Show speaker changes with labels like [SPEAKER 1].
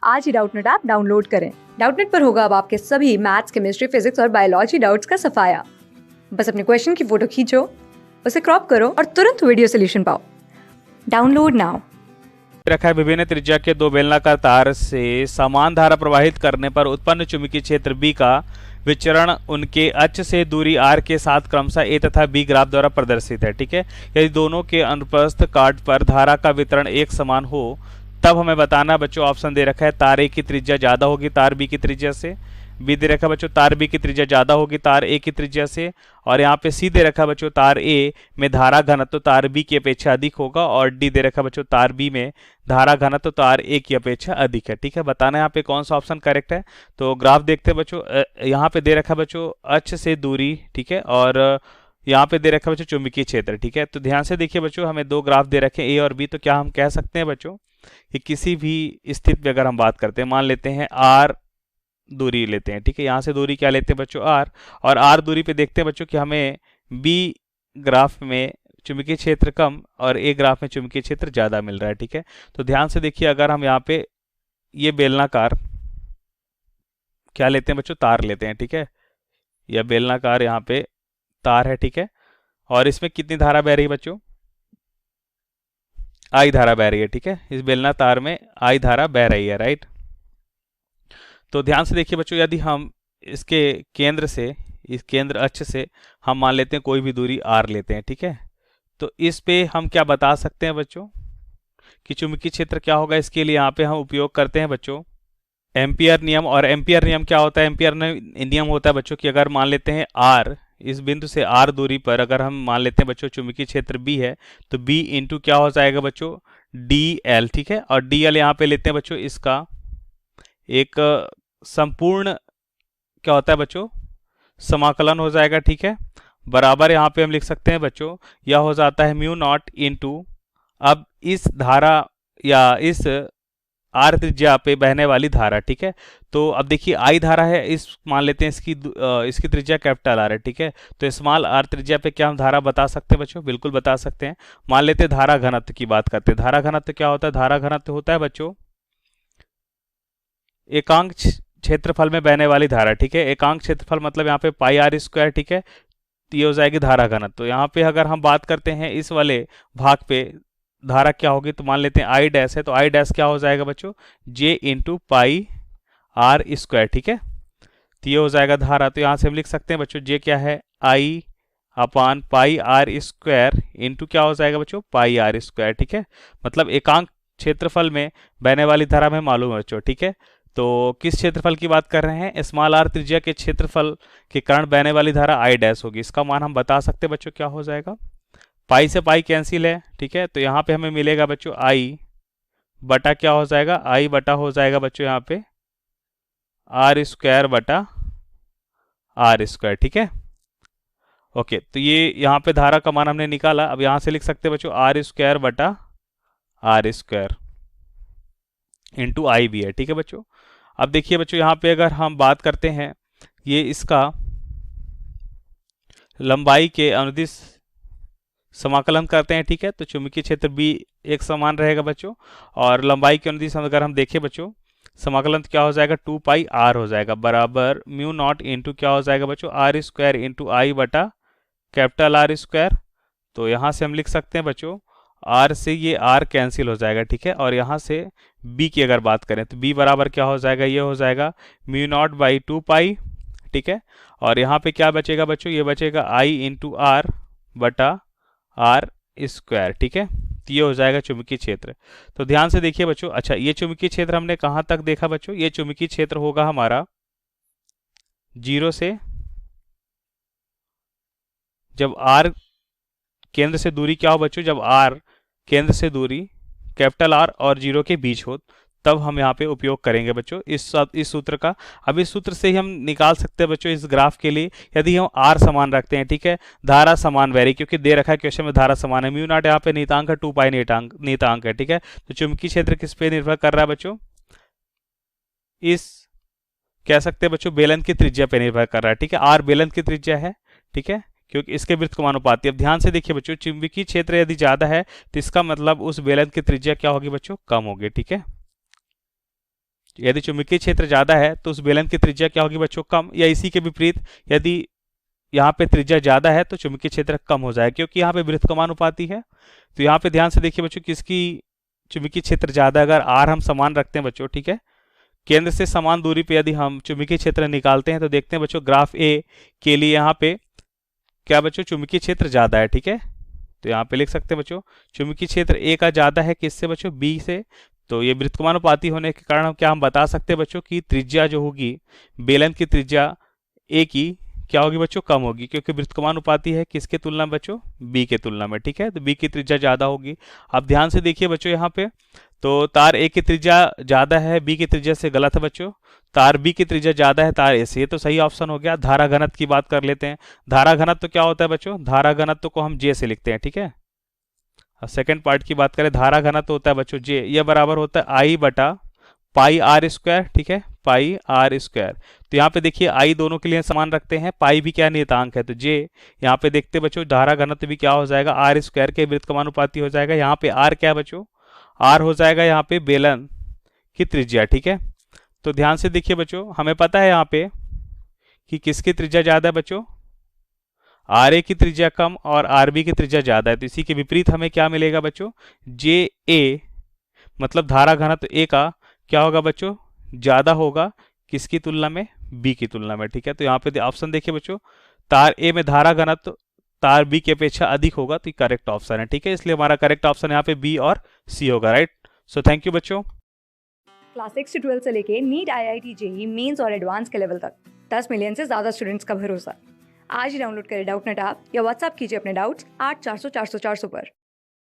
[SPEAKER 1] आज ही Doubtnut app download करें। Doubtnut पर होगा अब आपके सभी मैथ्स, केमिस्ट्री, फिजिक्स और बायोलॉजी डाउट्स का सफाया। बस अपने क्वेश्चन की फोटो खींचो, उसे क्रॉप करो और तुरंत वीडियो सोल्यूशन पाओ। Download now.
[SPEAKER 2] रखा है विभिन्न त्रिज्या के दो बेलनाकार तार से समान धारा प्रवाहित करने पर उत्पन्न चुंबकीय क्षेत्र B का विचरण उनके अक्ष से दूरी r के साथ क्रमशः A तथा B ग्राफ द्वारा प्रदर्शित है। ठीक है, यदि दोनों के अनुप्रस्थ काट पर धारा का वितरण एक समान हो तब हमें बताना बच्चों, ऑप्शन दे रखा है तार A की त्रिज्या ज्यादा होगी तार B की त्रिज्या से, बी दे रखा है बच्चों तार B की त्रिज्या ज्यादा होगी तार A की त्रिज्या से, और यहाँ पे सी दे रखा है बच्चों तार A में धारा घनत्व तार B की अपेक्षा अधिक होगा, और डी दे रखा है बच्चों तार B में धारा घनत्व तार A की अपेक्षा अधिक है। ठीक है, बताना है यहाँ पे कौन सा ऑप्शन करेक्ट है। तो ग्राफ देखते हैं बच्चों, यहाँ पे दे रखा है बच्चों अक्ष से दूरी, ठीक है, और यहाँ पे दे रखा है बच्चों चुंबकीय क्षेत्र। ठीक है, तो ध्यान से देखिए बच्चों, हमें दो ग्राफ दे रखे हैं A और B, तो क्या हम कह सकते हैं बच्चों कि किसी भी स्थिति में अगर हम बात करते हैं, मान लेते हैं R दूरी लेते हैं, ठीक है, यहाँ से दूरी क्या लेते हैं बच्चों R, और R दूरी पे देखते हैं बच्चों कि हमें B ग्राफ में चुंबकीय क्षेत्र कम और A ग्राफ में चुंबकीय क्षेत्र ज़्यादा मिल रहा है। ठीक है, तो ध्यान से देखिए, अगर हम यहाँ पे ये बेलनाकार क्या लेते हैं बच्चों, तार लेते हैं, ठीक है, यह बेलनाकार यहाँ पे तार है, ठीक है, और इसमें कितनी धारा बह रही है बच्चों, I धारा बह रही है। ठीक है, इस बेलना तार में I धारा बह रही है, राइट। तो ध्यान से देखिए बच्चों, यदि हम इसके केंद्र से, इस केंद्र अक्ष से हम मान लेते हैं कोई भी दूरी R लेते हैं, ठीक है, तो इस पे हम क्या बता सकते हैं बच्चों कि चुंबकीय क्षेत्र क्या होगा। इसके लिए यहाँ पे हम उपयोग करते हैं बच्चों एम्पियर नियम, और एम्पियर नियम क्या होता है, एम्पियर नियम होता है बच्चों कि अगर मान लेते हैं R, इस बिंदु से R दूरी पर अगर हम मान लेते हैं बच्चों चुंबकीय क्षेत्र B है, तो B इंटू क्या हो जाएगा बच्चों DL। ठीक है, और DL यहाँ पे लेते हैं बच्चों इसका एक संपूर्ण क्या होता है बच्चों, समाकलन हो जाएगा। ठीक है, बराबर यहाँ पे हम लिख सकते हैं बच्चों, यह हो जाता है म्यू नॉट इंटू, अब इस धारा या इस R त्रिज्या पे बहने वाली धारा। ठीक है, तो अब देखिए I धारा है, इस मान लेते हैं इसकी त्रिज्या कैपिटल R है। ठीक है, तो स्मॉल r त्रिज्या पे क्या हम धारा बता सकते हैं बच्चों, बिल्कुल बता सकते हैं। मान लेते हैं धारा घनत्व की बात करते हैं, धारा घनत्व क्या होता है, धारा घनत्व होता है बच्चों एकांक क्षेत्रफल में बहने वाली धारा। ठीक है, एकांक क्षेत्रफल मतलब यहाँ पे पाई R स्क्वायर। ठीक है, तो ये हो जाएगी धारा घनत्व। तो यहाँ पे अगर हम बात करते हैं इस वाले भाग पे धारा क्या होगी, तो मान लेते हैं I डैश है, तो I डैश क्या हो जाएगा बच्चों J into pi R square. ठीक है, तो ये हो जाएगा धारा। तो यहाँ से हम लिख सकते हैं बच्चों J क्या है I upon pi R square into क्या हो जाएगा बच्चों पाई R स्क्वायर। ठीक है, मतलब एकांक क्षेत्रफल में बहने वाली धारा हमें मालूम है बच्चों। ठीक है, तो किस क्षेत्रफल की बात कर रहे हैं, स्मॉल r त्रिज्या के क्षेत्रफल के कारण बहने वाली धारा I डैश होगी। इसका मान हम बता सकते हैं बच्चों क्या हो जाएगा, पाई से पाई कैंसिल है। ठीक है, तो यहाँ पे हमें मिलेगा बच्चों I बटा क्या हो जाएगा, I बटा हो जाएगा बच्चों यहाँ पे R स्क्वायर बटा R स्क्वायर। ठीक है, ओके, तो ये यहाँ पे धारा का मान हमने निकाला। अब यहाँ से लिख सकते हैं बच्चों R स्क्वायर बटा R स्क्वायर इंटू I भी है। ठीक है बच्चों, अब देखिए बच्चों यहाँ पे अगर हम बात करते हैं ये इसका लंबाई के अनुदिश समाकलन करते हैं। ठीक है, तो चुंबकीय क्षेत्र B एक समान रहेगा बच्चों, और लंबाई के अनुदिश अगर हम देखें बच्चों समाकलन क्या हो जाएगा 2 पाई R हो जाएगा, बराबर म्यू नॉट इंटू क्या हो जाएगा बच्चों R स्क्वायर इंटू I बटा कैपिटल R स्क्वायर। तो यहाँ से हम लिख सकते हैं बच्चों R से ये R कैंसिल हो जाएगा। ठीक है, और यहाँ से B की अगर बात करें तो B बराबर क्या हो जाएगा, ये हो जाएगा म्यू नॉट बाई 2 पाई। ठीक है, और यहाँ पे क्या बचेगा बच्चों, ये बचेगा I इंटू R बटा R स्क्वायर। ठीक है, तो ये हो जाएगा चुंबकीय क्षेत्र। तो ध्यान से देखिए बच्चों, अच्छा ये चुंबकीय क्षेत्र हमने कहाँ तक देखा बच्चों, ये चुंबकीय क्षेत्र होगा हमारा 0 से, जब R केंद्र से दूरी क्या हो बच्चों, जब R केंद्र से दूरी कैपिटल R और 0 के बीच हो, तब हम यहाँ पे उपयोग करेंगे बच्चों इस सूत्र का। अब इस सूत्र से ही हम निकाल सकते हैं बच्चों इस ग्राफ के लिए, यदि हम R समान रखते हैं। ठीक है, धारा समान वैरी, क्योंकि दे रखा है क्वेश्चन में धारा समान है, म्यू नॉट यहाँ पे नियतांक है, 2 पाई नियतांक है। ठीक है, तो चुंबकीय क्षेत्र किस पे निर्भर कर रहा है बच्चों, इस कह सकते हैं बच्चों बेलन की त्रिज्या पे निर्भर कर रहा है। ठीक है, R बेलन की त्रिज्या है। ठीक है, क्योंकि इसके वृत्तकमानुपाती। अब ध्यान से देखिए बच्चों, चुंबकीय क्षेत्र यदि ज्यादा है तो इसका मतलब उस बेलन की त्रिज्या क्या होगी बच्चों, कम होगी। ठीक है, यदि चुंबकीय क्षेत्र ज़्यादा है तो उस बेलन की त्रिज्या क्या होगी बच्चों, कम, या इसी के विपरीत यदि यहाँ पे त्रिज्या ज़्यादा है तो चुंबकीय क्षेत्र कम हो जाएगा, क्योंकि यहाँ पे वृत्त कमानुपाती है। तो यहाँ पे ध्यान से देखिए बच्चों, किसकी चुंबकीय क्षेत्र ज़्यादा, अगर आर हम समान रखते हैं बच्चों, ठीक है, केंद्र से समान दूरी पे यदि हम चुंबकीय क्षेत्र निकालते हैं तो देखते हैं बच्चों ग्राफ ए के लिए यहाँ पे क्या बच्चों, चुंबकीय क्षेत्र ज़्यादा है, ठीक है। तो यहाँ पे लिख सकते हैं बच्चों चुंबकीय क्षेत्र ए का ज़्यादा है किससे बच्चों, बी से। तो ये वृत्तकमानुपाती होने के कारण हम बता सकते हैं बच्चों कि त्रिज्या जो होगी बेलन की त्रिज्या ए की क्या होगी बच्चों, कम होगी, क्योंकि वृत्तकमानुपाती है किसके तुलना में बच्चों, बी के तुलना में, ठीक है। तो बी की त्रिज्या ज़्यादा होगी। अब ध्यान से देखिए बच्चों यहाँ पे, तो तार ए की त्रिज्या ज़्यादा है बी की त्रिज्या से, गलत है बच्चों। तार बी की त्रिज्या ज़्यादा है तार ए से, ये तो सही ऑप्शन हो गया। धारा घनत्व की बात कर लेते हैं। धारा घनत्व तो क्या होता है बच्चों, धारा घनत्व को हम जे से लिखते हैं, ठीक है। सेकेंड पार्ट की बात करें, धारा घनत्व होता है बच्चों जे, यह बराबर होता है आई बटा पाई आर स्क्वायर, ठीक है, पाई आर स्क्वायर। तो यहाँ पे देखिए आई दोनों के लिए समान रखते हैं, पाई भी क्या नियतांक है, तो जे यहाँ पे देखते बच्चों धारा घनत्व भी क्या हो जाएगा, आर स्क्वायर के वृत्तकमानुपाती हो जाएगा। यहाँ पे आर क्या है बच्चों, आर हो जाएगा यहाँ पे बेलन की त्रिज्या, ठीक है। तो ध्यान से देखिए बच्चों, हमें पता है यहाँ पे कि किसकी त्रिज्या ज्यादा है बच्चों, आर ए की त्रिज्या कम और आर बी की त्रिज्या ज्यादा है। तो इसी के विपरीत हमें क्या मिलेगा बच्चों, जे ए मतलब धारा घनत्व ए का क्या होगा बच्चों, ज्यादा होगा किसकी तुलना में, बी की तुलना में, ठीक है। तो यहाँ पे ऑप्शन देखिए बच्चों, तार ए में धारा घनत्व तार बी की अपेक्षा अधिक होगा, तो करेक्ट ऑप्शन है, ठीक है। इसलिए हमारा करेक्ट ऑप्शन यहाँ पे बी और सी होगा, राइट। सो थैंक यू बच्चों।
[SPEAKER 1] क्लास 6 से 12 से लेके नीट, IIT, जेईई मेंस और एडवांस के लेवल तक 10 मिलियन से ज़्यादा स्टूडेंट्स का भरोसा। आज ही डाउनलोड करें डाउटनेट ऐप या व्हाट्सएप कीजिए अपने डाउट्स 8400 400 400 पर।